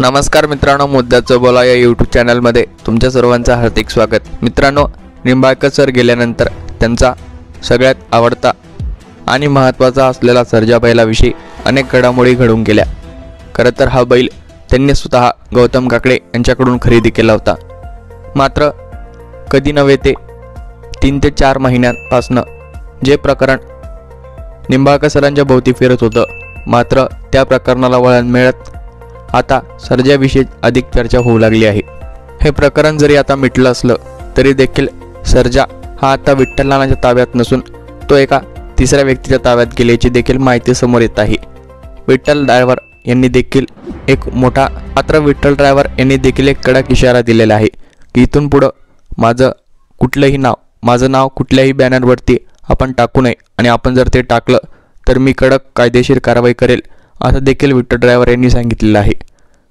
नमस्कार मित्रांनो, मुद्द्याचं बोला या यूट्यूब चॅनलमध्ये तुमच्या सर्वांचं हार्दिक स्वागत। मित्रांनो, निंबाळकर सर गेल्यानंतर त्यांचा सगळ्यात आवडता आणि महत्त्वाचा असलेला सर्जा बैलाविषयी अनेक घडामोडी घडून गेल्या। खरं तर हा बैल त्यांनी स्वतः गौतम काकडे यांच्याकडून खरेदी केला होता। मात्र कधी नव्हे ते 3 ते 4 महिन्यांपासून जे प्रकरण निंबाळकर सरांच्या भोवती फिरत होतं, मात्र त्या प्रकरणाला वळण मिळत आता सर्जाविषयी अधिक चर्चा होऊ लागली आहे। हे प्रकरण जरी आता मिटलं असलं तरी देखील सर्जा हा आता विठ्ठल नानाच्या ताब्यात नसून तो एका तिसऱ्या व्यक्तीच्या ताब्यात गेल्याची देखील माहिती समोर येत आहे। विठ्ठल ड्रायव्हर यांनी देखील एक मोठा विठ्ठल ड्रायव्हर यांनी देखील एक कडक इशारा दिलेला आहे की इथून पुढे माझं नाव कुठल्याही बॅनरवरती आपण टाकू नये आणि आपण जर ते टाकलं तर मी कडक कायदेशीर कारवाई करेल असं देखील विठ्ठल ड्रायव्हर यांनी सांगितलेलं आहे।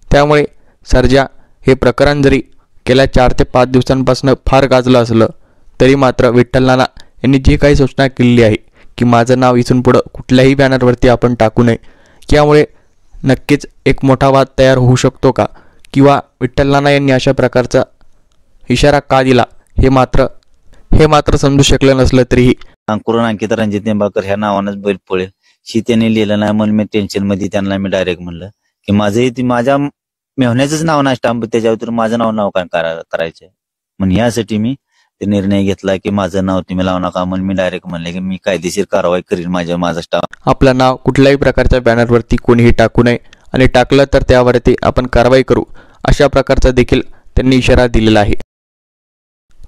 त्यामुळे सर्जा हे प्रकरण जरी गेल्या 4 ते 5 दिवसांपासून फार गाजलं असलं तरी मात्र विठ्ठल नाना यांनी जी काही सूचना केली आहे की माझं नाव इथून पुढे कुठल्याही बॅनरवरती आपण टाकू नये, यामुळे नक्कीच एक मोठा वाद तयार होऊ शकतो का, किंवा विठ्ठल नाना यांनी अशा प्रकारचा इशारा का दिला हे मात्र समजू शकलं नसलं तरीही अंकुरण अंकित रणजित निंबाळकर ह्या नावानंच बैल पळेल शी त्यांनी लिहिलं नाही म्हणून मी टेन्शन मध्ये त्यांना मी डायरेक्ट म्हणलं की माझ्या मेहण्याचंच नाव नाही स्टाम्प त्याच्यावर माझं नाव काय करायचंय म्हणून यासाठी मी ते निर्णय घेतला की माझं नाव तुम्ही लावू नका म्हणून मी डायरेक्ट म्हणले की मी कायदेशीर कारवाई करीन माझा स्टाफ आपलं नाव कुठल्याही प्रकारच्या बॅनरवरती कोणीही टाकू नये आणि टाकलं तर त्यावरती आपण कारवाई करू अशा प्रकारचा देखील त्यांनी इशारा दिलेला आहे।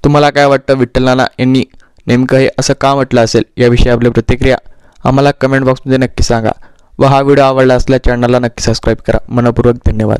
तुम्हाला काय वाटतं, विठ्ठल नाना यांनी नेमकं हे असं का म्हटलं असेल याविषयी आपली प्रतिक्रिया आम्हाला कमेंट बॉक्समध्ये नक्की सांगा व हा व्हिडिओ आवडला असल्यास चॅनलला नक्की सबस्क्राईब करा। मनपूर्वक धन्यवाद।